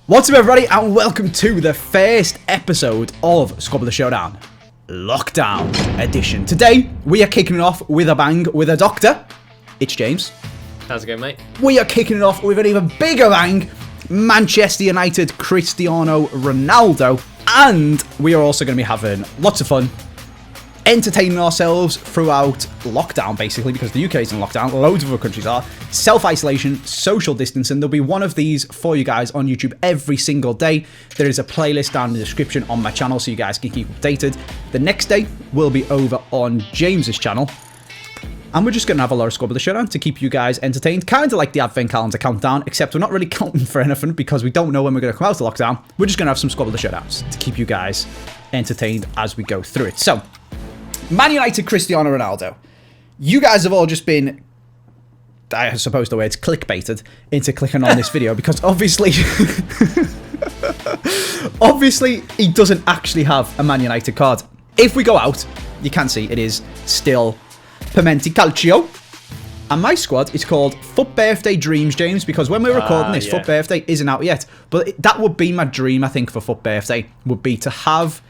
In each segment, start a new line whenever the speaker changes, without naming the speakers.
What's up, everybody, and welcome to the first episode of Squad of the Showdown Lockdown Edition. Today, we are kicking it off with a bang with a doctor. It's James.
How's it going, mate?
We are kicking it off with an even bigger bang, Manchester United, Cristiano Ronaldo. And we are also going to be having lots of fun, entertaining ourselves throughout lockdown, basically, because the UK is in lockdown. Loads of other countries are. Self-isolation, social distancing. There'll be one of these for you guys on YouTube every single day. There is a playlist down in the description on my channel so you guys can keep updated. The next day will be over on James's channel. And we're just going to have a lot of Squad of the Showdown to keep you guys entertained. Kind of like the Advent Calendar countdown, except we're not really counting for anything because we don't know when we're going to come out of lockdown. We're just going to have some Squad of the Showdowns to keep you guys entertained as we go through it. So, Man United, Cristiano Ronaldo. You guys have all just been, I suppose the word's clickbaited, into clicking on this video because obviously, obviously he doesn't actually have a Man United card. If we go out, you can see it is still Pimenti Calcio. And my squad is called Foot Birthday Dreams, James, because when we're recording this, Foot Birthday isn't out yet. But that would be my dream, I think, for Foot Birthday, would be to have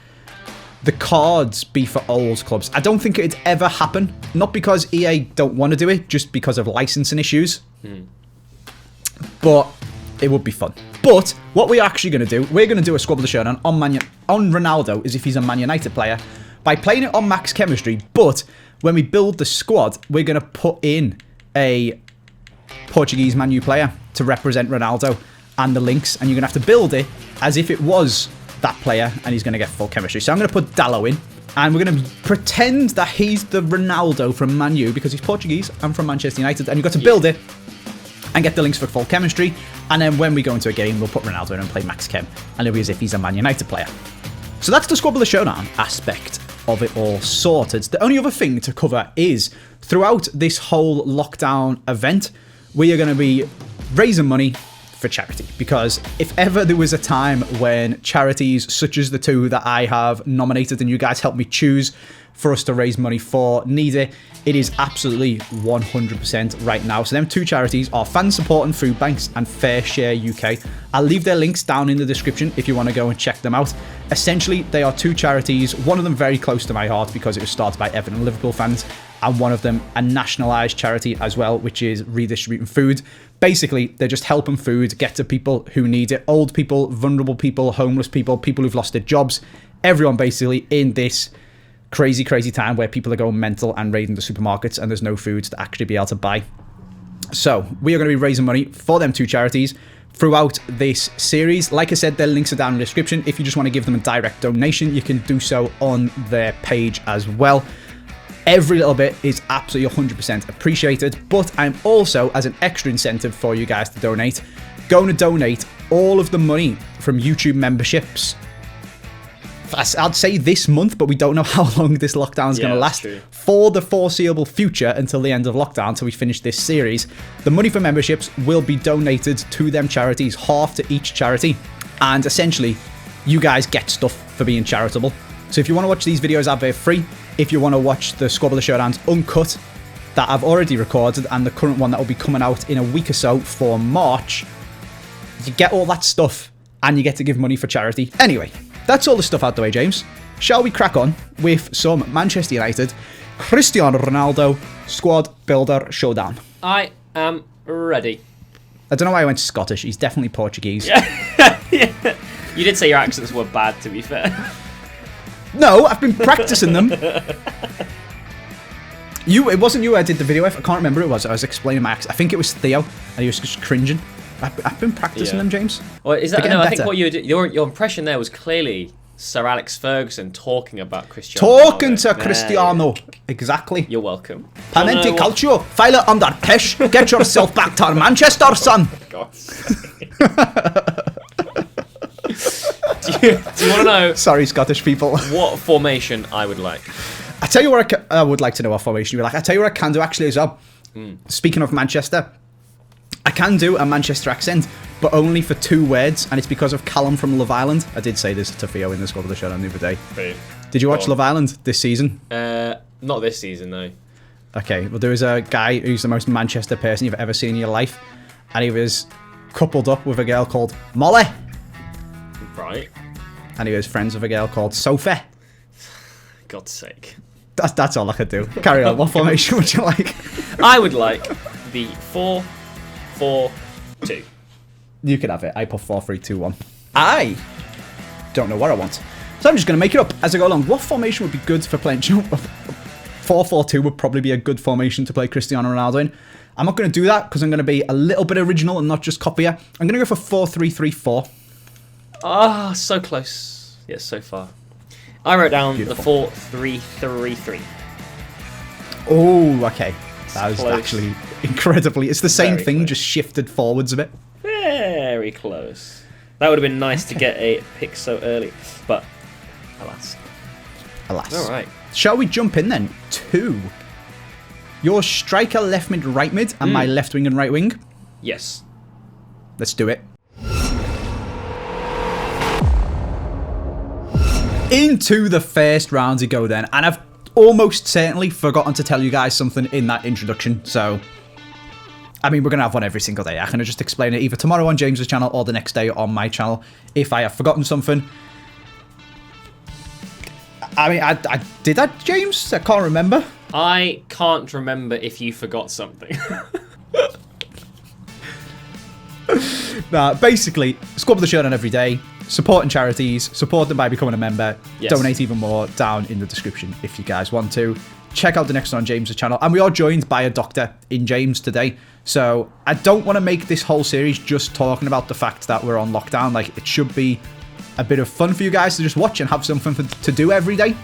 the cards be for old clubs. I don't think it'd ever happen. Not because EA don't want to do it, just because of licensing issues. But it would be fun. But what we're actually going to do, we're going to do a Squad of the Showdown on Ronaldo, as if he's a Man United player, by playing it on max chemistry. But when we build the squad, we're going to put in a Portuguese Man U player to represent Ronaldo and the links. And you're going to have to build it as if it was that player, and he's going to get full chemistry. So I'm going to put Dallo in, and we're going to pretend that he's the Ronaldo from Man U because he's Portuguese and from Manchester United, and you've got to build it and get the links for full chemistry. And then when we go into a game, we'll put Ronaldo in and play max chem, and it'll be as if he's a Man United player. So that's the Squad of the Showdown aspect of it all sorted. The only other thing to cover is throughout this whole lockdown event, we are going to be raising money for charity, because if ever there was a time when charities such as the two that I have nominated and you guys helped me choose for us to raise money for need it, it is absolutely 100% right now. So them two charities are Fan Support and Food Banks and Fair Share UK. I'll leave their links down in the description if you want to go and check them out. Essentially, they are two charities, one of them very close to my heart because it was started by Everton and Liverpool fans, and one of them a nationalised charity as well, which is Redistributing Food. Basically, they're just helping food get to people who need it. Old people, vulnerable people, homeless people, people who've lost their jobs. Everyone basically in this crazy, crazy time where people are going mental and raiding the supermarkets and there's no food to actually be able to buy. So we are going to be raising money for them two charities throughout this series. Like I said, their links are down in the description. If you just want to give them a direct donation, you can do so on their page as well. Every little bit is absolutely 100% appreciated, but I'm also, as an extra incentive for you guys to donate, going to donate all of the money from YouTube memberships. I'd say this month, but we don't know how long this lockdown is going to last.
True.
For the foreseeable future until the end of lockdown, until we finish this series, the money for memberships will be donated to them charities, half to each charity. And essentially, you guys get stuff for being charitable. So if you want to watch these videos ad free, if you want to watch the Squad of the Showdowns uncut that I've already recorded, and the current one that will be coming out in a week or so for March, you get all that stuff and you get to give money for charity. Anyway, that's all the stuff out the way, James. Shall we crack on with some Manchester United, Cristiano Ronaldo, Squad Builder Showdown?
I am ready.
I don't know why I went Scottish. He's definitely Portuguese.
Yeah. You did say your accents were bad, to be fair.
No, I've been practicing them. It wasn't you I did the video with. I can't remember who it was. I was explaining my accent. I think it was Theo, and he was just cringing. I've been practicing them, James.
Well, is that no? I think what your impression there was clearly Sir Alex Ferguson talking about Cristiano.
Talking to Cristiano, exactly.
You're welcome.
Pimenti Calcio, file it under Tish. Get yourself back to Manchester, son.
God. Do you want to know?
Sorry, Scottish people.
What formation I would like?
I tell you what, I would like to know what formation you would like. I tell you what I can do actually as well. Speaking of Manchester, I can do a Manchester accent, but only for 2 words, and it's because of Callum from Love Island. I did say this to Theo in the Squad of the Showdown the other day.
Right.
Did you watch Love Island this season?
Not this season, no.
Okay, well, there was a guy who's the most Manchester person you've ever seen in your life, and he was coupled up with a girl called Molly.
Right.
And he was friends with a girl called Sophie.
God's sake.
That's all I could do. Carry on. What formation would you like?
I would like the 4-4-2.
You can have it. I put 4-3-2-1. I don't know what I want. So I'm just going to make it up as I go along. What formation would be good for playing? 4-4-2 would probably be a good formation to play Cristiano Ronaldo in. I'm not going to do that because I'm going to be a little bit original and not just copy it. I'm going to go for 4-3-3-4.
Ah, so close. Yes, so far. I wrote down
Beautiful.
the 4-3-3-3.
Oh, okay. That was
close.
actually incredibly... It's the same
Very
thing,
close.
just shifted forwards a bit.
Very close. That would have been nice to get a pick so early, but alas.
Alas.
All right.
Shall we jump in then to your striker, left mid, right mid, and my left wing and right wing?
Yes.
Let's do it. Into the first round we go then, and I've almost certainly forgotten to tell you guys something in that introduction, so I mean, we're going to have one every single day. I can just explain it either tomorrow on James's channel or the next day on my channel if I have forgotten something. I mean, I did that, James? I can't remember.
I can't remember if you forgot something.
Nah, basically, squabble the Showdown every day, supporting charities, support them by becoming a member,
Yes.
donate even more down in the description if you guys want to. Check out the next one on James's channel. And we are joined by a doctor in James today. So I don't want to make this whole series just talking about the fact that we're on lockdown. Like, it should be a bit of fun for you guys to just watch and have something to do every day.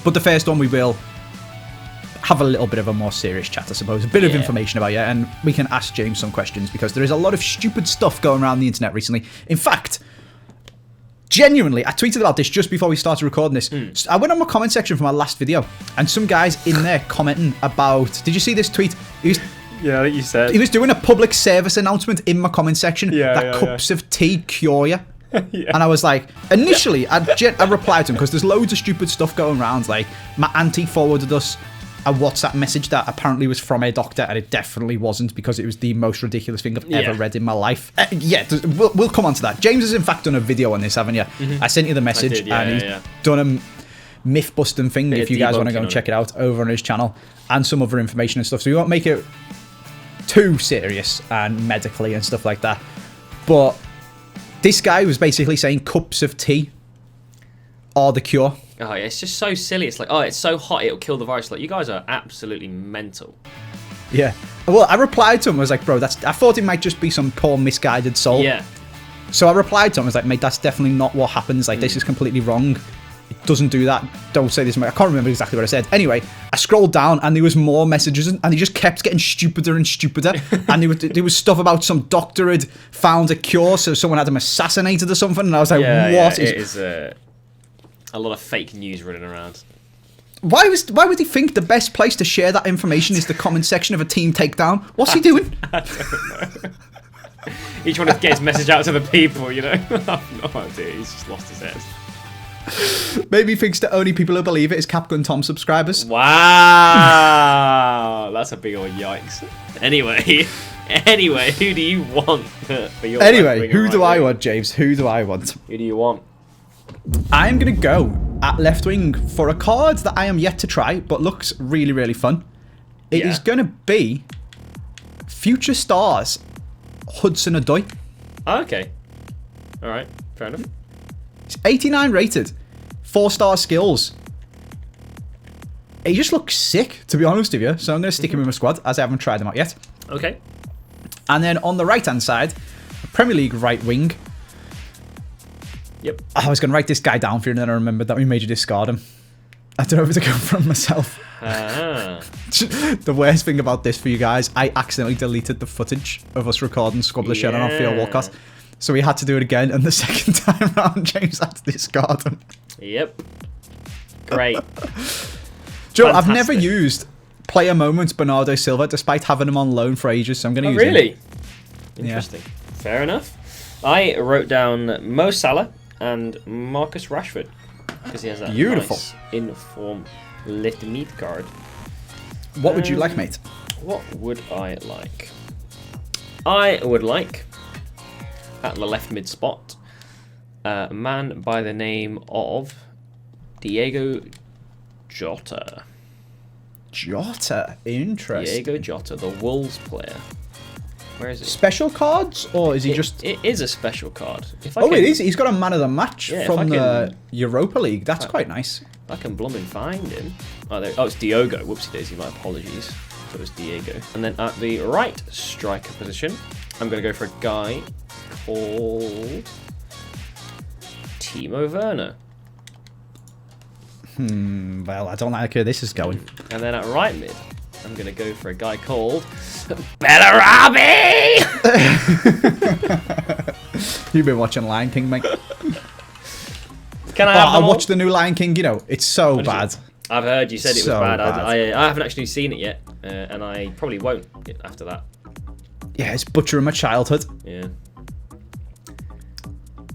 But the first one, we will have a little bit of a more serious chat, I suppose. A bit of information about you, and we can ask James some questions because there is a lot of stupid stuff going around the internet recently. In fact, genuinely, I tweeted about this just before we started recording this. I went on my comment section for my last video, and some guys in there commenting about... Did you see this tweet?
Yeah, you said.
He was doing a public service announcement in my comment section that cups of tea cure you. And I was like, initially, I replied to him because there's loads of stupid stuff going around. Like, my auntie forwarded us a WhatsApp message that apparently was from a doctor, and it definitely wasn't because it was the most ridiculous thing I've ever read in my life. We'll come on to that. James has in fact done a video on this, haven't you? I sent you the message, and he's done a myth busting thing. If you guys want to go and check it out over on his channel, and some other information and stuff. So we won't make it too serious and medically and stuff like that. But this guy was basically saying cups of tea are the cure.
Oh, yeah, it's just so silly. It's like, oh, it's so hot, it'll kill the virus. Like, you guys are absolutely mental.
Yeah. Well, I replied to him. I was like, bro, I thought it might just be some poor misguided soul.
Yeah.
So I replied to him. I was like, mate, that's definitely not what happens. Like, this is completely wrong. It doesn't do that. Don't say this. I can't remember exactly what I said. Anyway, I scrolled down and there was more messages and he just kept getting stupider and stupider. And there was stuff about some doctor had found a cure, so someone had him assassinated or something. And I was like, what is...
It is a lot of fake news running around.
Why would he think the best place to share that information is the comment section of a team takedown? What's he doing?
I don't know. He's trying to get his message out to the people, you know? I've no idea. He's just lost his head.
Maybe he thinks the only people who believe it is Capgun Tom subscribers.
Wow. That's a big old yikes. Anyway, who do you want for your
Anyway, who do I want, James? Who do I want?
Who do you want?
I'm going to go at left wing for a card that I am yet to try, but looks really, really fun. It is going to be Future Stars Hudson-Odoi.
Oh, okay. All right. Fair enough.
He's 89 rated. 4-star skills. He just looks sick, to be honest with you. So I'm going to stick him in my squad, as I haven't tried him out yet.
Okay.
And then on the right-hand side, Premier League right wing.
Yep.
I was going to write this guy down for you, and then I remembered that we made you discard him. I don't know where to go from myself. The worst thing about this for you guys, I accidentally deleted the footage of us recording Squabble Showdown on Field Walcott. So we had to do it again, and the second time around, James had to discard him.
Yep. Great.
Joe, I've never used player moments Bernardo Silva, despite having him on loan for ages, so I'm going to use him.
Really? Interesting. Yeah. Fair enough. I wrote down Mo Salah and Marcus Rashford because he has that nice in-form left mid card.
What would you like, mate?
What would I like? I would like, at the left mid spot, A man by the name of Diego Jota.
Jota, interesting.
Diego Jota, the Wolves player. Where is it?
Special cards, or is he just?
It is a special card.
It is. He's got a man of the match from the Europa League. That's quite nice.
I can blooming find him. Oh, it's Diogo. Whoopsie daisy. My apologies. So it was Diego. And then at the right striker position, I'm going to go for a guy called Timo Werner.
Well, I don't like where this is going.
And then at right mid, I'm going to go for a guy called Bellarabi!
You've been watching Lion King, mate.
Can I
watched the new Lion King, it's so bad.
I've heard you said it was bad. I haven't actually seen it yet, and I probably won't after that.
Yeah, it's butchering my childhood.
Yeah.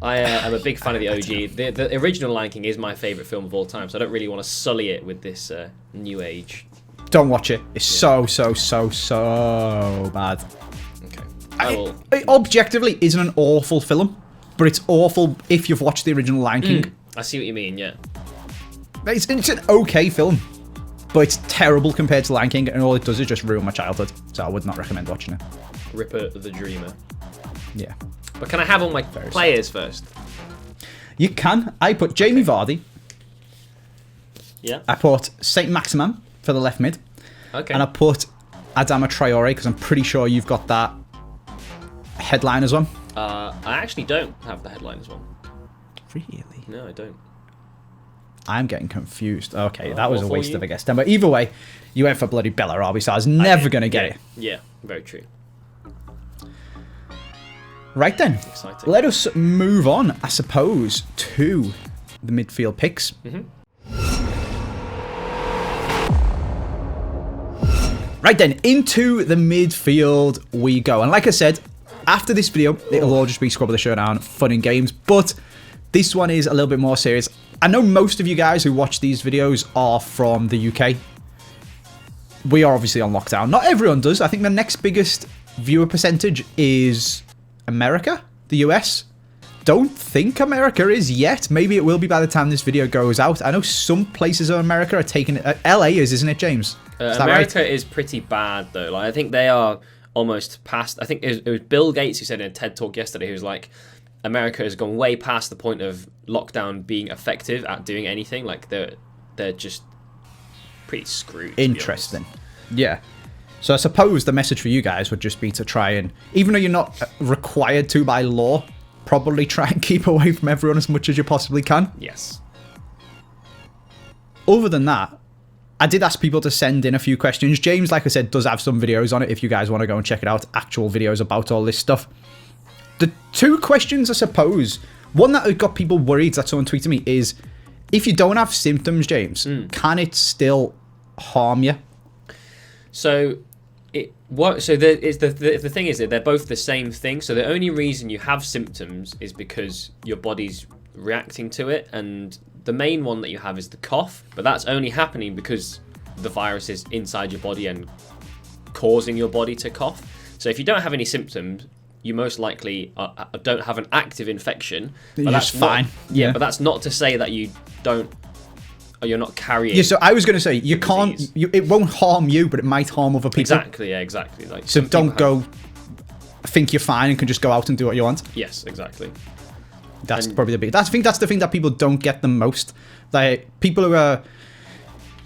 I am a big fan of the OG. The original Lion King is my favourite film of all time, so I don't really want to sully it with this new age.
Don't watch it. It's so bad.
Okay.
It objectively isn't an awful film, but it's awful if you've watched the original Lion King.
I see what you mean, yeah.
It's an okay film, but it's terrible compared to Lion King, and all it does is just ruin my childhood, so I would not recommend watching it.
Ripper the Dreamer.
Yeah.
But can I have all my players first?
You can. I put Jamie Vardy.
Yeah.
I put Saint Maximin for the left mid.
Okay.
And I put Adama Traore, because I'm pretty sure you've got that headline as well.
I actually don't have the headline as well.
Really?
No, I don't.
I'm getting confused. Okay, that was a waste of a guess then. But either way, you went for bloody Bellarabi, so I was never going to get it.
Yeah, very true.
Right then,
exciting.
Let us move on, I suppose, to the midfield picks. Right then, into the midfield we go. And like I said, after this video, it'll all just be Squad with the Showdown, fun and games. But this one is a little bit more serious. I know most of you guys who watch these videos are from the UK. We are obviously on lockdown. Not everyone does. I think the next biggest viewer percentage is America, the US. Don't think America is yet. Maybe it will be by the time this video goes out. I know some places of America are taking it. LA isn't it, James? Is that
America
right?
is pretty bad though. Like I think they are almost past. I think it was Bill Gates who said in a TED talk yesterday. He was like, America has gone way past the point of lockdown being effective at doing anything. Like they're just pretty screwed.
Interesting. Yeah. So I suppose the message for you guys would just be to try and, even though you're not required to by law, probably try and keep away from everyone as much as you possibly can.
Yes.
Other than that, I did ask people to send in a few questions. James, like I said, does have some videos on it if you guys want to go and check it out. Actual videos about all this stuff. The two questions, I suppose, one that got people worried that someone tweeted me is, if you don't have symptoms, James, can it still harm you?
So the thing is that they're both the same thing. So the only reason you have symptoms is because your body's reacting to it, and the main one that you have is the cough, but that's only happening because the virus is inside your body and causing your body to cough. So if you don't have any symptoms, you most likely don't have an active infection.
But that's fine.
Yeah, but that's not to say that you don't. You're not carrying.
Yeah, so I was going to say you can't. It won't harm you, but it might harm other people.
Exactly. Yeah, exactly. Like
so, don't go. Think you're fine and can just go out and do what you want.
Yes, exactly.
That's probably the big. I think that's the thing that people don't get the most. Like people who are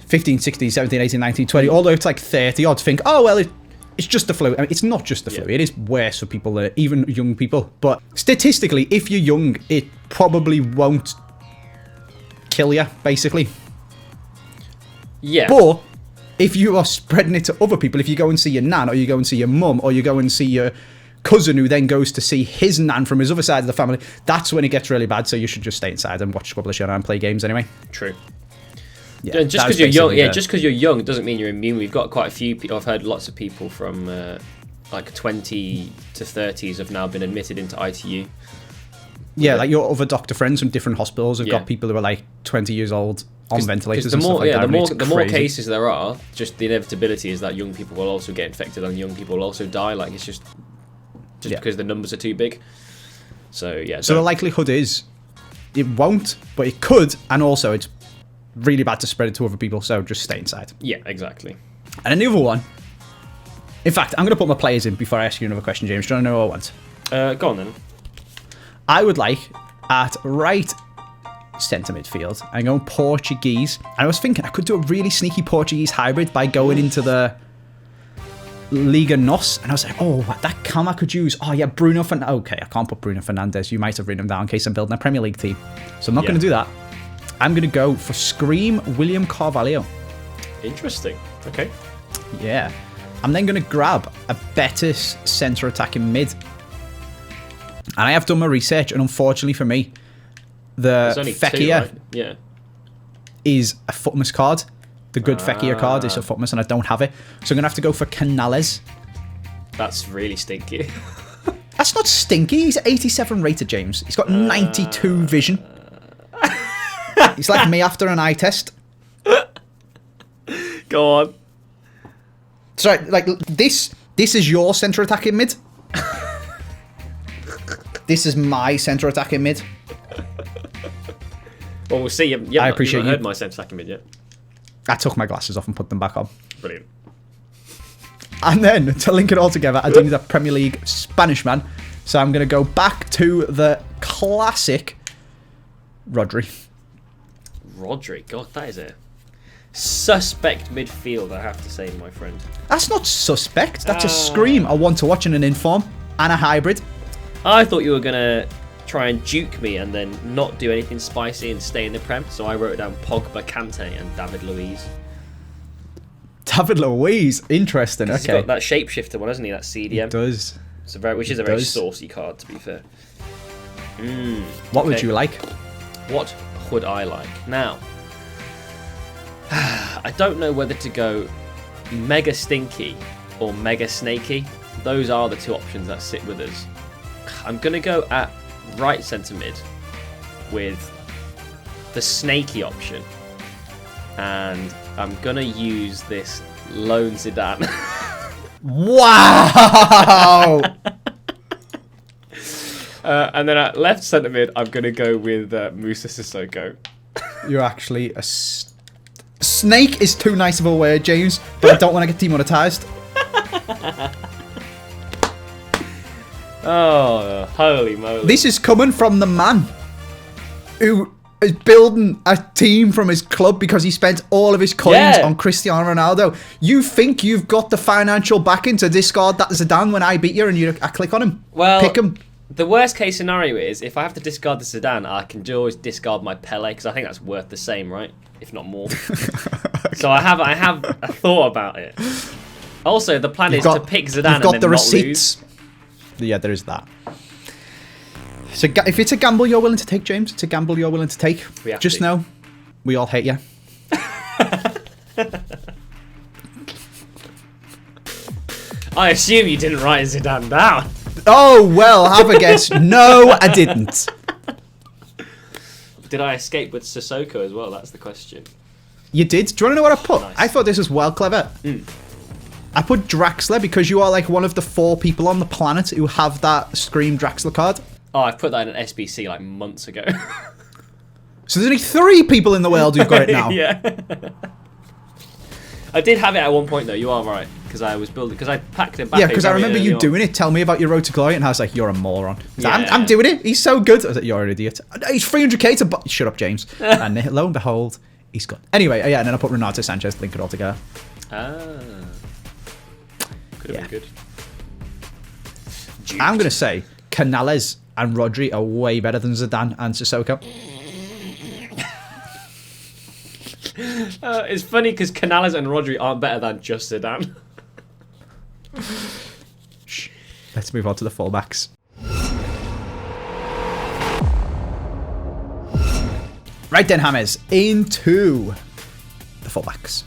15, 16, 17, 18, 19, 20, all the way up to like 30 odd think, oh well, it's just the flu. I mean, it's not just the flu. It is worse for people, even young people. But statistically, if you're young, it probably won't kill you, basically.
Yeah.
But if you are spreading it to other people, if you go and see your nan, or you go and see your mum, or you go and see your cousin who then goes to see his nan from his other side of the family, that's when it gets really bad. So you should just stay inside and watch Squad with the Showdown and play games anyway.
True.
Yeah,
just because you're young, just because you're young doesn't mean you're immune. We've got quite a few people. I've heard lots of people from like 20 to 30s have now been admitted into ITU.
Yeah, like your other doctor friends from different hospitals have got people who are like 20 years old on ventilators.
The more,
and stuff like that.
the more cases there are, just the inevitability is that young people will also get infected and young people will also die. Like it's just because the numbers are too big. So yeah.
So the likelihood is it won't, but it could, and also it's really bad to spread it to other people, so just stay inside.
Yeah, exactly.
And another one. In fact, I'm going to put my players in before I ask you another question, James. Do you want to know what I want?
Go on then.
I would like at right centre midfield, I'm going Portuguese. And I was thinking I could do a really sneaky Portuguese hybrid by going into the Liga NOS. And I was like, oh, that cam I could use. Oh, yeah, Bruno Fernandes. Okay, I can't put Bruno Fernandes. You might have written him down in case I'm building a Premier League team. So I'm not going to do that. I'm going to go for Scream William Carvalho.
Interesting. Okay.
Yeah. I'm then going to grab a Betis centre attacking mid. And I have done my research, and unfortunately for me, the Fekir
right? Yeah.
is a Footmas card. The good Fekir card is a Footmas, and I don't have it. So I'm going to have to go for Canales.
That's really stinky.
That's not stinky. He's 87 rated, James. He's got 92 vision. He's like me after an eye test.
Go on.
Sorry, like, this is your centre attacking mid. This is my centre attacking mid.
Well, we'll see.
I appreciate
you've not heard my centre attacking mid yet.
I took my glasses off and put them back on.
Brilliant.
And then, to link it all together, I do need a Premier League Spanish man. So I'm going to go back to the classic Rodri.
Rodri? God, that is a suspect midfield, I have to say, my friend.
That's not suspect. That's a scream. I want to watch in an inform and a hybrid.
I thought you were going to try and duke me and then not do anything spicy and stay in the Prem. So I wrote down Pogba, Kante and David Luiz.
David Luiz. Interesting. Okay.
He's got that shapeshifter one, hasn't he? That CDM.
He does.
Which is a very saucy card, to be fair.
What would you like?
What would I like? Now, I don't know whether to go mega stinky or mega snaky. Those are the two options that sit with us. I'm going to go at right centre mid with the snaky option. And I'm going to use this lone Zidane.
Wow!
And then at left centre mid, I'm going to go with Musa Sissoko.
You're actually a... Snake is too nice of a word, James, but I don't want to get demonetised.
Oh, holy moly.
This is coming from the man who is building a team from his club because he spent all of his coins on Cristiano Ronaldo. You think you've got the financial backing to discard that Zidane when I beat you and I click on him?
Well,
pick him.
The worst case scenario is if I have to discard the Zidane, I can always discard my Pele because I think that's worth the same, right? If not more. Okay. So I have a thought about it. Also, the plan is to pick Zidane and then the receipts.
Yeah, there is that. So if it's a gamble you're willing to take, James, it's a gamble you're willing to take. Just know, we all hate you.
I assume you didn't write Zidane down.
Oh, well, have a guess. No, I didn't.
Did I escape with Sissoko as well? That's the question.
You did? Do you want to know what I put?
Nice.
I thought this was well clever. I put Draxler because you are like one of the 4 people on the planet who have that Scream Draxler card.
Oh, I put that in an SBC like months ago.
So there's only 3 people in the world who've got it now.
Yeah. I did have it at one point though. You are right because I was building because I packed it back.
Yeah, because I remember you doing it. Tell me about your road to glory, and I was like, "You're a moron."
Yeah.
I'm doing it. He's so good. I was like, "You're an idiot." He's 300k to shut up, James. And lo and behold, he's gone. Anyway, yeah, and then I put Renato Sanchez, link it all together.
Could have been good.
I'm gonna say Canales and Rodri are way better than Zidane and Sissoko.
It's funny because Canales and Rodri aren't better than just Zidane.
Shh. Let's move on to the fullbacks. Right then, Hammers, into the fullbacks.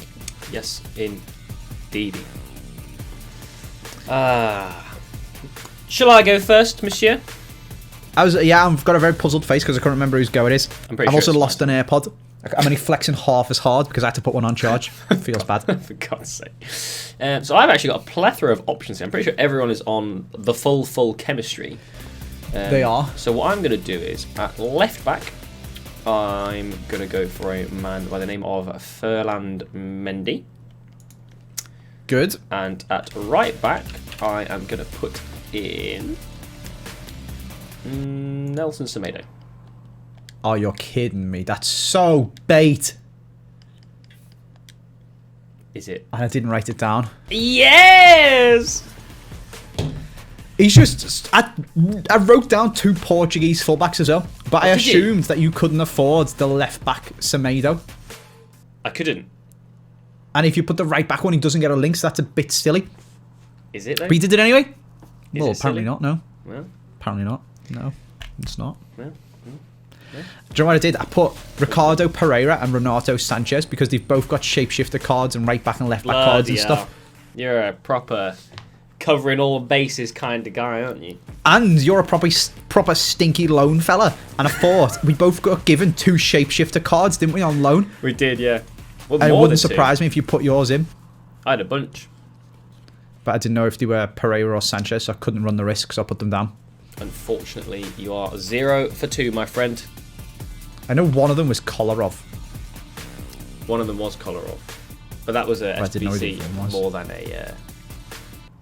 Yes, indeed. Shall I go first, monsieur?
I've got a very puzzled face because I can't remember whose go it is. I've also lost an AirPod. I'm only flexing half as hard because I had to put one on charge. It feels bad.
For God's sake. So I've actually got a plethora of options here. I'm pretty sure everyone is on the full chemistry.
They are.
So what I'm going to do is, at left back, I'm going to go for a man by the name of Furland Mendy.
Good.
And at right back, I am going to put in Nelson Semedo.
Oh, you're kidding me. That's so bait.
Is it?
And I didn't write it down.
Yes!
He's just... I wrote down 2 Portuguese fullbacks as well. But I assumed that you couldn't afford the left-back Semedo.
I couldn't.
And if you put the right-back one, he doesn't get a link, so that's a bit silly.
Is it, though?
But he did it anyway?
Is
well,
it
apparently
silly?
not, no.
Well,
Apparently not. No, it's not.
well.
Do you know what I did? I put Ricardo Pereira and Renato Sanchez because they've both got shapeshifter cards and right back and left back cards and stuff.
You're a proper covering all bases kind of guy, aren't you?
And you're a proper stinky loan fella. And I thought we both got given 2 shapeshifter cards, didn't we, on loan?
We did, yeah. Well,
And it wouldn't surprise me if you put yours in.
I had a bunch.
But I didn't know if they were Pereira or Sanchez, so I couldn't run the risk, so I put them down.
Unfortunately, you are 0 for 2, my friend.
I know one of them was Kolarov.
One of them was Kolarov. But that was a
I didn't know who the
SBC
other one was.
more than a...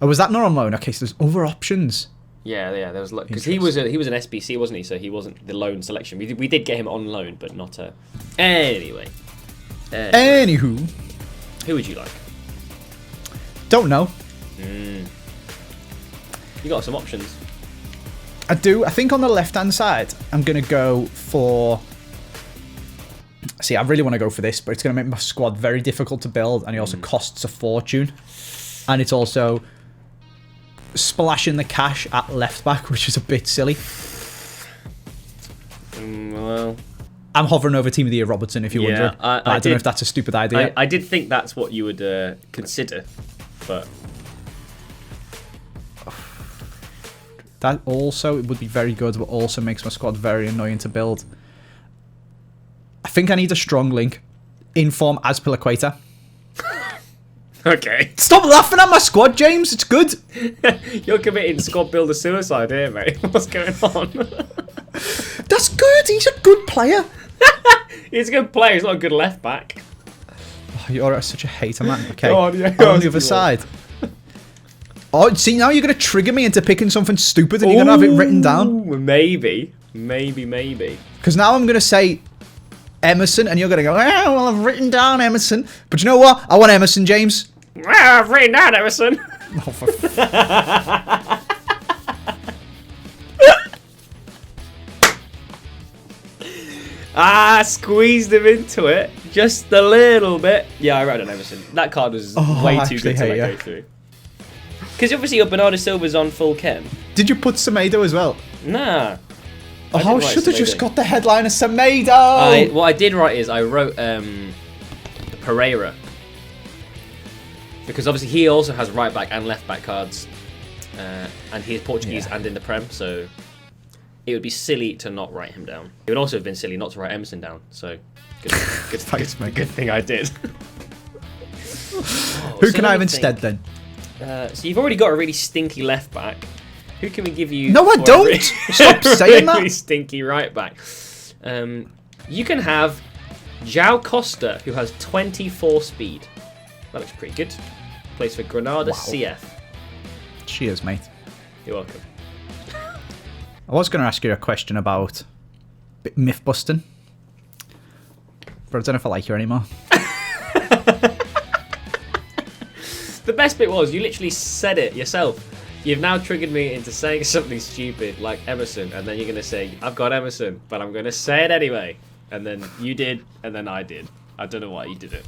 Oh, was that not on loan? Okay, so there's other options.
Yeah, there was... Because he was an SBC, wasn't he? So he wasn't the loan selection. We did get him on loan, but not a... Anyway.
Anywho.
Who would you like?
Don't know.
You got some options.
I do. I think on the left-hand side, I'm going to go for... See, I really want to go for this, but it's going to make my squad very difficult to build, and it also costs a fortune. And it's also splashing the cash at left-back, which is a bit silly.
Well...
I'm hovering over Team of the Year Robertson, if you're wondering. I don't know if that's a stupid idea.
I did think that's what you would consider, but...
That also it would be very good, but also makes my squad very annoying to build. I think I need a strong link. Inform Azpilicueta.
Okay.
Stop laughing at my squad, James. It's good.
You're committing squad builder suicide here, mate. What's going on?
That's good. He's a good player.
He's a good player. He's not a good left back.
Oh, you're such a hater, man. Okay.
God, yeah,
On the other side. Oh, see, now you're going to trigger me into picking something stupid and you're going to have it written down.
Maybe.
Because now I'm going to say Emerson and you're going to go, oh, well, I've written down Emerson. But you know what? I want Emerson, James.
I've written down Emerson.
Oh, for
squeezed him into it just a little bit. Yeah, I wrote down Emerson. That card was way too good to let go through. Because obviously your Bernardo Silva's on full chem.
Did you put Semedo as well?
Nah.
Oh, I should have just got the headline of Semedo.
What I did write is I wrote Pereira. Because obviously he also has right back and left back cards. And he is Portuguese and in the Prem, so it would be silly to not write him down. It would also have been silly not to write Emerson down, so good thing I did.
Who can I have instead then?
So you've already got a really stinky left back. Who can we give you?
No, I don't. Stop saying that.
Really stinky right back. You can have João Costa, who has 24 speed. That looks pretty good. Plays for Granada CF.
Cheers, mate.
You're welcome.
I was going to ask you a question about myth busting, but I don't know if I like you anymore.
The best bit was you literally said it yourself. You've now triggered me into saying something stupid like Emerson, and then you're going to say, I've got Emerson, but I'm going to say it anyway. And then you did, and then I did. I don't know why you did it.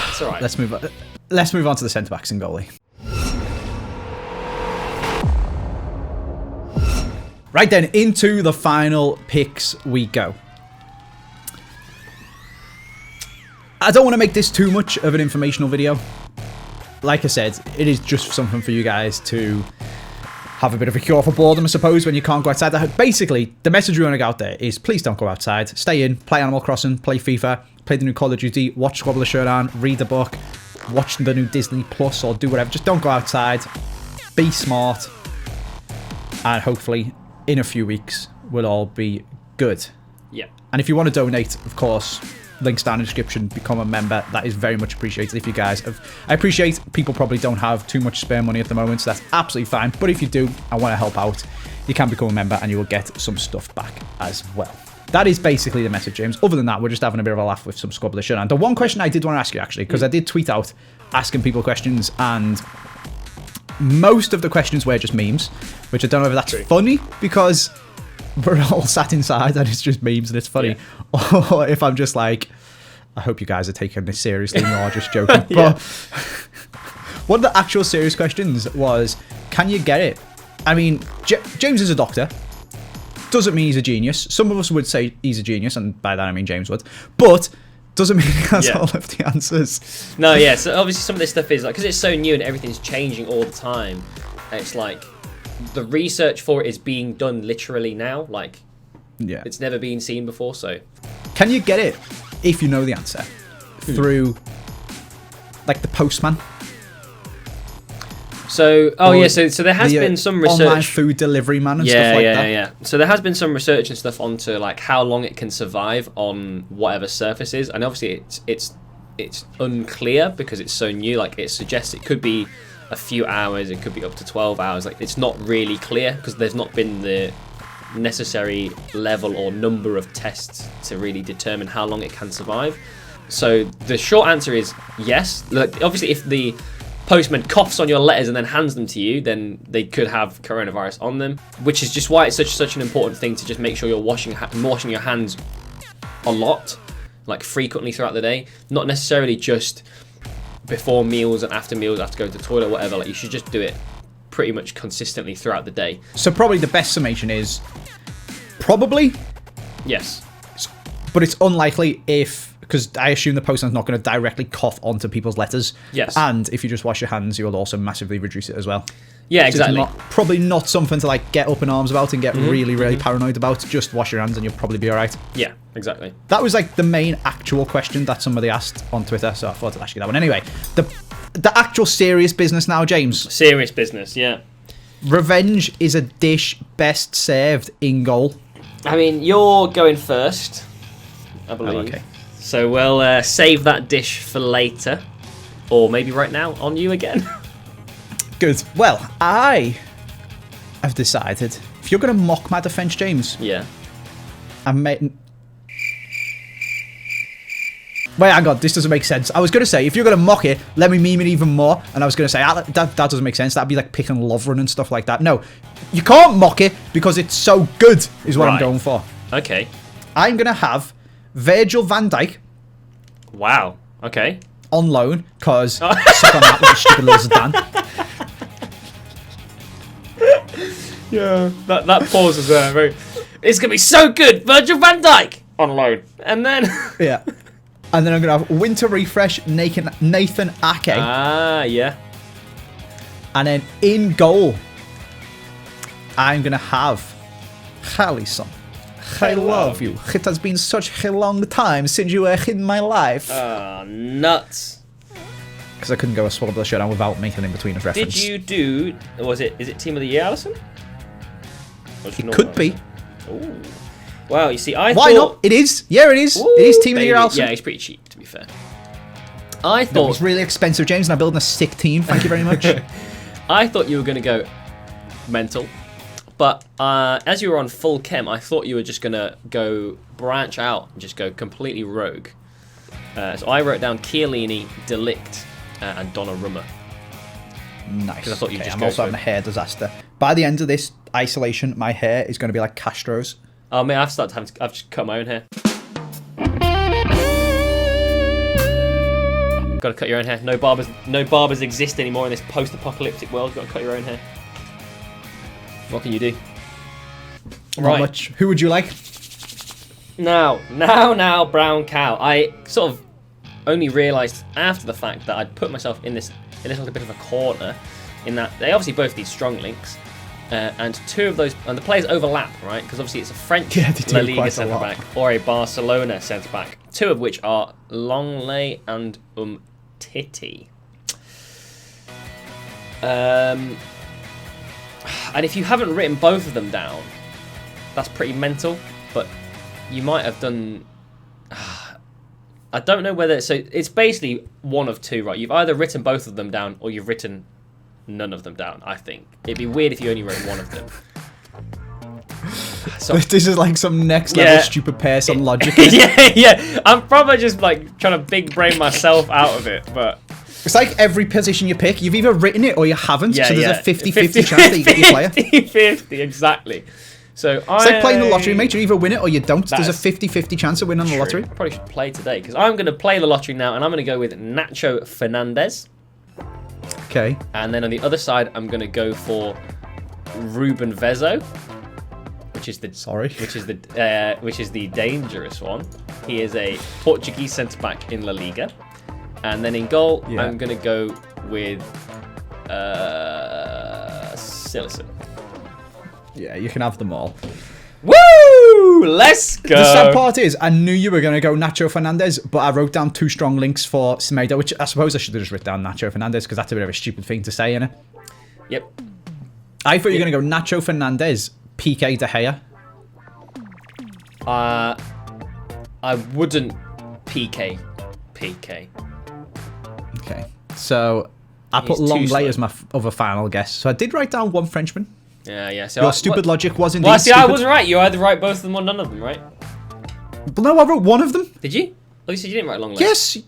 It's alright.
Let's move on. Let's move on to the centre backs and goalie. Right then, into the final picks we go. I don't want to make this too much of an informational video. Like I said, it is just something for you guys to have a bit of a cure for boredom, I suppose, when you can't go outside. Basically, the message we want to get out there is please don't go outside. Stay in, play Animal Crossing, play FIFA, play the new Call of Duty, watch Squabble Showdown, read the book, watch the new Disney Plus, or do whatever. Just don't go outside. Be smart. And hopefully, in a few weeks, we'll all be good.
Yeah.
And if you want to donate, of course, links down in the description, become a member. That is very much appreciated if you guys have. I appreciate people probably don't have too much spare money at the moment, so that's absolutely fine. But if you do and want to help out, you can become a member and you will get some stuff back as well. That is basically the message, James. Other than that, we're just having a bit of a laugh with some Squabble the Showdown. The one question I did want to ask you, actually, because I did tweet out asking people questions, and most of the questions were just memes, which I don't know if that's funny because we're all sat inside and it's just memes and it's funny, or if I'm just like, I hope you guys are taking this seriously and you're just joking. But one of the actual serious questions was, can you get it? I mean, James is a doctor. Doesn't mean he's a genius. Some of us would say he's a genius, and by that I mean James would. But doesn't mean he has all of the answers.
No, yeah. So obviously some of this stuff is like, because it's so new and everything's changing all the time. It's like the research for it is being done literally now. Like, it's never been seen before. So,
can you get it if you know the answer through like the postman?
So, so there has been some research.
Online food delivery man and stuff like that.
Yeah. So there has been some research and stuff onto like how long it can survive on whatever surfaces, and obviously it's unclear because it's so new. Like it suggests it could be a few hours, it could be up to 12 hours. Like it's not really clear because there's not been the necessary level or number of tests to really determine how long it can survive. So the short answer is yes. Like obviously, if the postman coughs on your letters and then hands them to you, then they could have coronavirus on them, which is just why it's such an important thing to just make sure you're washing your hands a lot, like frequently throughout the day, not necessarily just before meals and after meals, after going to the toilet or whatever. Like you should just do it pretty much consistently throughout the day.
So probably the best summation is probably
yes,
but it's unlikely because I assume the postman's not going to directly cough onto people's letters.
Yes.
And if you just wash your hands, you will also massively reduce it as well.
Yeah,
So
exactly.
it's probably not something to like get up in arms about and get really paranoid about. Just wash your hands and you'll probably be all right.
Yeah, exactly.
That was like the main actual question that somebody asked on Twitter, so I thought I'd ask you that one. Anyway, the actual serious business now, James.
Serious business, yeah.
Revenge is a dish best served in goal.
I mean, you're going first, I believe.
Oh, okay.
So we'll save that dish for later. Or maybe right now, on you again.
Good. Well, I have decided, if you're going to mock my defence, James...
Yeah.
Wait, hang on, this doesn't make sense. I was going to say, if you're going to mock it, let me meme it even more. And I was going to say, that doesn't make sense. That'd be like picking Lovren and stuff like that. No, you can't mock it because it's so good, is what I'm going for.
Okay.
I'm going to have Virgil van Dijk.
Wow. Okay.
On loan, because suck on that with stupid little Zidane.
Yeah. That pause is very... It's going to be so good. Virgil van Dijk on loan. And then...
Yeah. And then I'm going to have Winter Refresh, Nathan Ake.
Ah, yeah.
And then in goal, I'm going to have Alisson. I love you. It has been such a long time since you were in my life.
Nuts.
Because I couldn't go a Squabble the Showdown without making in between of reference.
Did you do... Is it Team of the Year, Alisson?
It could be.
Ooh. Wow, you see, I thought...
Why not? It is. Yeah, it is.
Ooh,
it is Team of the Year, Alisson.
Yeah, he's pretty cheap, to be fair. I thought...
It's really expensive, James, and I'm building a sick team. Thank you very much.
I thought you were going to go mental. But as you were on full chem, I thought you were just going to go branch out and just go completely rogue. So I wrote down Chiellini, De Ligt, and Donnarumma.
Nice.
I thought you'd just
I'm
go
also having a hair disaster. By the end of this isolation, my hair is going to be like Castro's.
Oh, man, I've just cut my own hair. Got to cut your own hair. No barbers exist anymore in this post-apocalyptic world. Got to cut your own hair. What can you do?
Not much. Who would you like?
Now, brown cow. I sort of only realised after the fact that I'd put myself in this little bit of a corner, in that they obviously both need strong links, and two of those, and the players overlap, right? Because obviously it's a French La Liga centre back or a Barcelona centre back, two of which are Longley and Titi. And if you haven't written both of them down, that's pretty mental. But you might have done... I don't know whether... So it's basically one of two, right? You've either written both of them down or you've written none of them down, I think. It'd be weird if you only wrote one of them. So,
this is like some next level stupid Pearson logic.
yeah. I'm probably just like trying to big brain myself out of it, but...
It's like every position you pick, you've either written it or you haven't, so there's a 50-50 chance that you get your player.
50-50, exactly. So
it's like playing the lottery, mate. You either win it or you don't. There's a 50-50 chance of winning the lottery.
Probably should play today, because I'm going to play the lottery now, and I'm going to go with Nacho Fernandez.
Okay.
And then on the other side, I'm going to go for Ruben Vezo, which is the dangerous one. He is a Portuguese centre back in La Liga. And then in goal, I'm going to go with Sillerson.
Yeah, you can have them all.
Woo! Let's go!
The sad part is, I knew you were going to go Nacho Fernandez, but I wrote down 2 strong links for Semedo, which I suppose I should have just written down Nacho Fernandez, because that's a bit of a stupid thing to say, innit?
Yep.
I thought you were going to go Nacho Fernandez, PK De Gea.
I wouldn't PK.
Okay, so I put Longley as my other final guess. So I did write down one Frenchman.
Yeah. So
your stupid logic was indeed
stupid.
I
was right. You either write both of them or none of them, right?
But no, I wrote one of them.
Did you? Oh, you said you didn't write Longley.
Yes.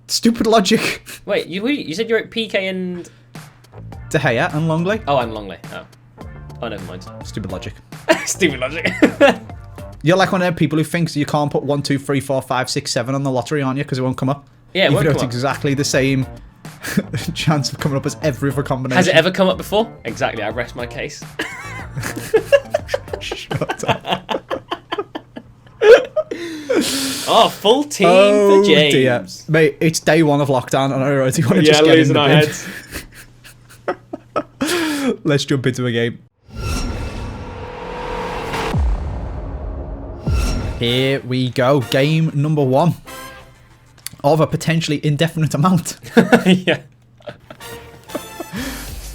Stupid logic.
Wait, you said you wrote PK and...
De Gea and Longley.
Oh, and Longley. Oh, never mind.
Stupid logic.
Stupid logic.
You're like one of them people who thinks you can't put 1, 2, 3, 4, 5, 6, 7 on the lottery, aren't you? Because it won't come up.
Yeah, it won't come
it's
up.
Exactly the same chance of coming up as every other combination.
Has it ever come up before? Exactly, I rest my case.
Shut up.
Oh, full team for James.
Dear. Mate, it's day 1 of lockdown, and I already want to just get in the bin.
Heads.
Let's jump into a game. Here we go. Game number 1 of a potentially indefinite amount.
Yeah.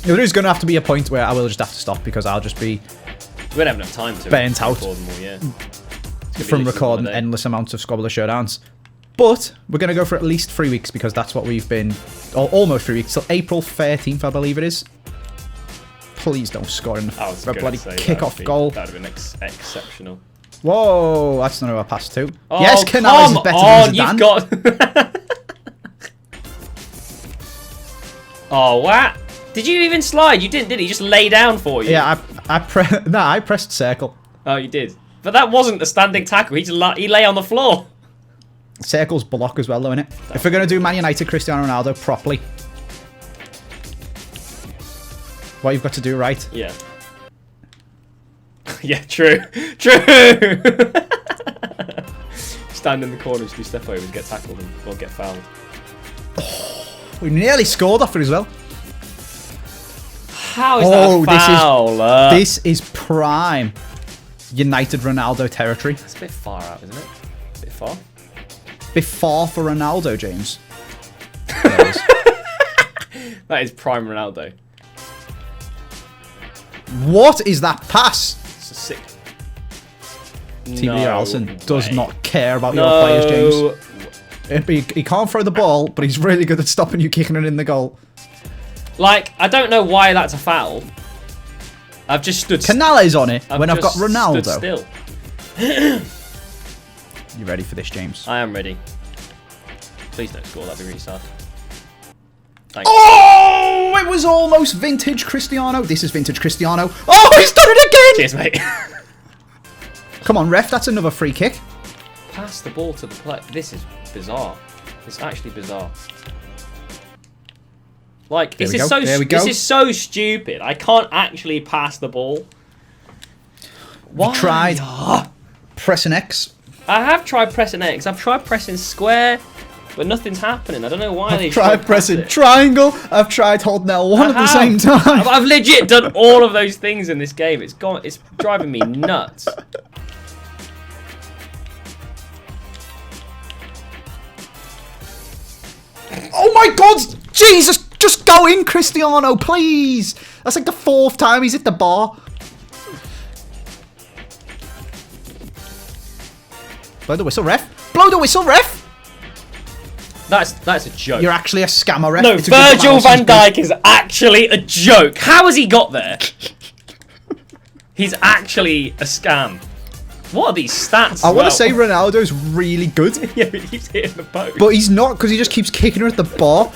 There is going to have to be a point where I will just have to stop because I'll just be...
We don't have enough time to
burnt out
record them all, yeah.
from recording endless amounts of Squabbler Showdowns. But we're going to go for at least 3 weeks because that's what we've been... Or almost 3 weeks. Till April 13th, I believe it is. Please don't score in the bloody kick-off goal.
That would have been exceptional.
Whoa, that's not who I passed to.
Oh,
yes, Canales is better than Zidane.
Oh, what? Did you even slide? You didn't, did he? He just lay down for you.
Yeah, I pressed circle.
Oh, you did. But that wasn't a standing tackle. He lay on the floor.
Circle's block as well, though, innit? If we're going to do Man United Cristiano Ronaldo properly, what you've got to do right.
Yeah. Yeah, true. Stand in the corners, do step overs, get tackled, and or get fouled.
Oh, we nearly scored off it as well.
How is that a foul?
This is prime United Ronaldo territory.
That's a bit far out, isn't it? A bit far.
Bit far for Ronaldo, James.
That is prime Ronaldo.
What is that pass?
It's a sick.
TV Allison does not care about your players, James. He can't throw the ball, but he's really good at stopping you kicking it in the goal.
Like, I don't know why that's a foul. I've just stood still.
Canales on it when I've got Ronaldo.
Stood still.
You ready for this, James?
I am ready. Please don't score, that'd be really sad. Thanks.
Oh, it was almost vintage Cristiano. This is vintage Cristiano. Oh, he's done it again!
Cheers, mate.
Come on, ref, that's another free kick.
Pass the ball to the player. This is bizarre. It's actually bizarre. Like, this is so stupid. I can't actually pass the ball. Why?
You tried pressing X.
I have tried pressing X. I've tried pressing square, but nothing's happening. I don't know why
I've tried pressing triangle. I've tried holding L1 at the same time.
I've legit done all of those things in this game. It's driving me nuts.
Oh my God! Jesus Just go in, Cristiano, please. That's like the 4th time he's hit the bar. Blow the whistle, ref. Blow the whistle, ref.
That's a joke.
You're actually a scammer, ref.
No, Virgil van Dijk is actually a joke. How has he got there? He's actually a scam. What are these stats?
I want to say Ronaldo's really good.
Yeah, but he's hitting the post.
But he's not, because he just keeps kicking her at the bar.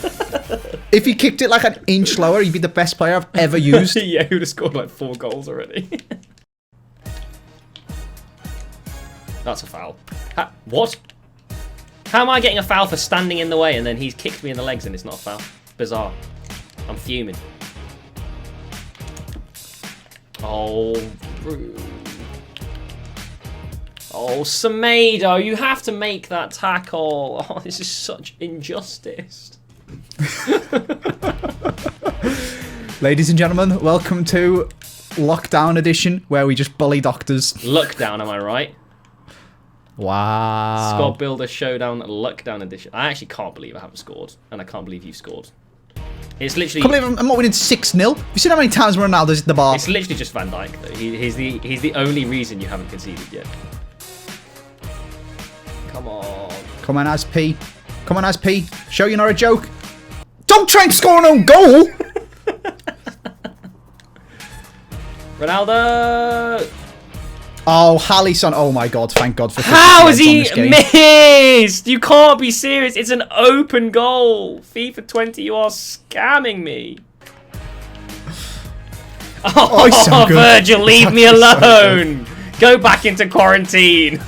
If he kicked it like an inch lower, he'd be the best player I've ever used.
Yeah, he would have scored like 4 goals already. That's a foul. What? How am I getting a foul for standing in the way and then he's kicked me in the legs and it's not a foul? Bizarre. I'm fuming. Oh, rude. Oh, Semedo, you have to make that tackle. Oh, this is such injustice.
Ladies and gentlemen, welcome to Lockdown Edition, where we just bully doctors.
Lockdown, am I right?
Wow.
Squad Builder Showdown Lockdown Edition. I actually can't believe I haven't scored, and I can't believe you've scored. It's literally.
I can't believe I'm not winning 6-0. Have you seen how many times Ronaldo's hit the bar?
It's literally just Van Dijk, though. He's the only reason you haven't conceded yet. Come on.
Come on, Asp. Come on, Asp. Show you're not a joke. Don't try and score an own goal.
Ronaldo.
Oh, Hallison. Oh my God! Thank God for.
How has he missed? You can't be serious. It's an open goal. FIFA 20, you are scamming me. Oh, so Virgil, leave me alone. So go back into quarantine.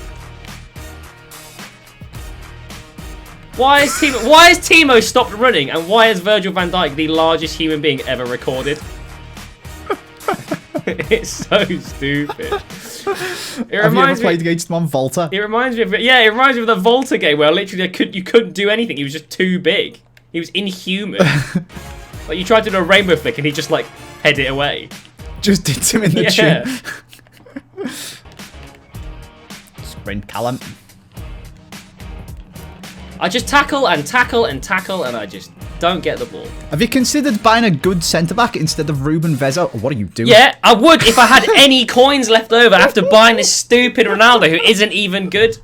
Why has Timo stopped running, and why is Virgil van Dijk the largest human being ever recorded? It's so stupid.
Have you ever played against him on Volta?
It reminds me of it reminds me of the Volta game where literally you couldn't do anything. He was just too big. He was inhuman. Like you tried to do a rainbow flick and he just like head it away.
Just did him in the chin. Sprint Callum.
I just tackle and tackle and tackle and I just don't get the ball.
Have you considered buying a good centre-back instead of Ruben Vezo? What are you doing?
Yeah, I would if I had any coins left over after buying this stupid Ronaldo who isn't even good.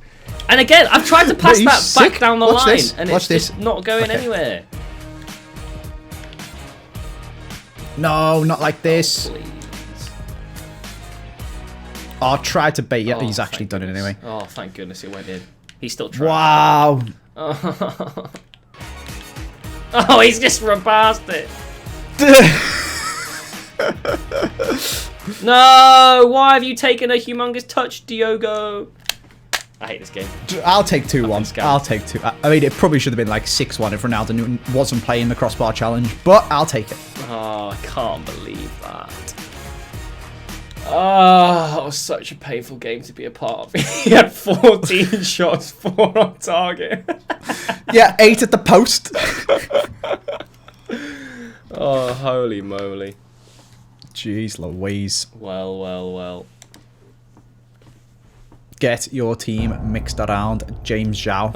And again, I've tried to pass that back down the line and it's just not going anywhere.
No, not like this.
Please.
Oh, tried to bait. Yeah, he's actually done it anyway.
Oh, thank goodness it went in. He's still trying.
Wow.
Oh, he's just run past it. No, why have you taken a humongous touch, Diogo? I hate this game.
I'll take 2-1. I'll take 2. I mean, it probably should have been like 6-1 if Ronaldo wasn't playing the crossbar challenge, but I'll take it.
Oh, I can't believe that. Oh, it was such a painful game to be a part of. He had 14 shots, 4 on target.
Yeah, 8 at the post.
Oh, holy moly.
Jeez Louise.
Well, well, well.
Get your team mixed around James Zhao.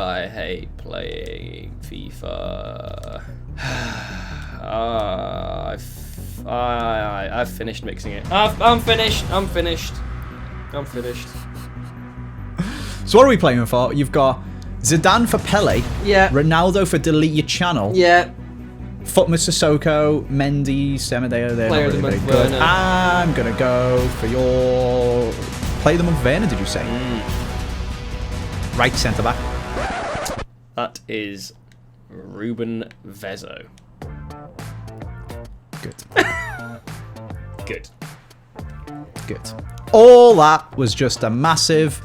I hate playing FIFA. I've finished mixing it. I'm finished. I'm finished. I'm finished.
So what are we playing for? You've got Zidane for Pele.
Yeah.
Ronaldo for delete your channel.
Yeah.
Footman Sissoko, Mendy, Semedo. They're
Player
not really very good. I'm gonna go for your play them with Werner. Did you say? Right centre back.
That is Ruben Vezo.
Good.
Good.
Good. All that was just a massive.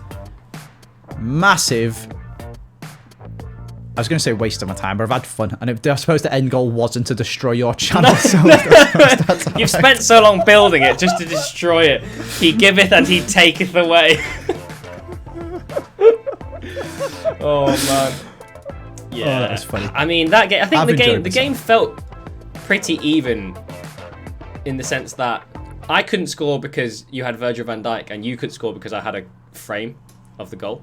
I was going to say waste of my time, but I've had fun. And I suppose the end goal wasn't to destroy your channel. So
You've spent so long building it just to destroy it. He giveth and he taketh away. Oh man. Yeah,
oh, that was funny.
I mean that game. I think the game felt pretty even, in the sense that I couldn't score because you had Virgil van Dijk, and you could score because I had a frame of the goal.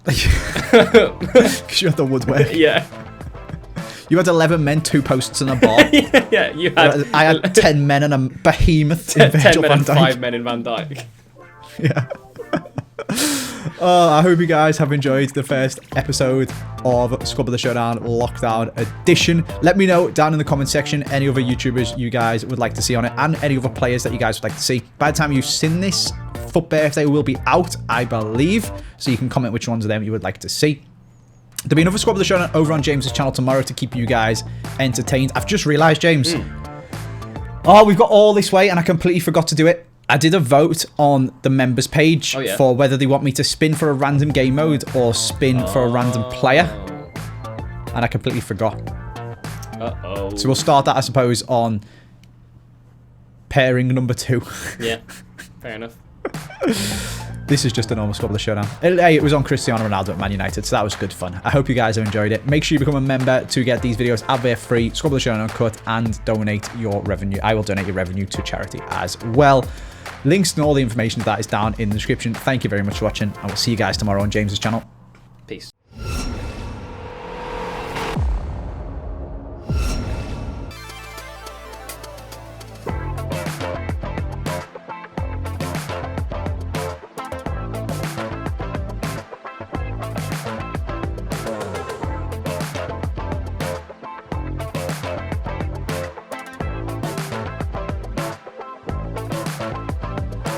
Because you had the woodwork.
Yeah.
You had 11 men, 2 posts and a bar.
Yeah, you had.
I had 10 men and a behemoth in
10
Virgil
men
van
and
Dijk.
5 men in Van Dijk.
Yeah. I hope you guys have enjoyed the first episode of Squad of the Showdown Lockdown Edition. Let me know down in the comment section any other YouTubers you guys would like to see on it and any other players that you guys would like to see. By the time you've seen this, Foot Birthday will be out, I believe, so you can comment which ones of them you would like to see. There'll be another Squad of the Showdown over on James's channel tomorrow to keep you guys entertained. I've just realised, James. Oh, we've got all this way and I completely forgot to do it. I did a vote on the members page for whether they want me to spin for a random game mode or spin for a random player. And I completely forgot.
Uh-oh.
So we'll start that, I suppose, on pairing number 2.
Yeah, fair enough.
This is just a normal Squad of the Showdown. Hey, it was on Cristiano Ronaldo at Man United, so that was good fun. I hope you guys have enjoyed it. Make sure you become a member to get these videos out there free, Squad of the Showdown Uncut, and donate your revenue. I will donate your revenue to charity as well. Links and all the information to that is down in the description. Thank you very much for watching, and we'll see you guys tomorrow on James's channel.
Peace.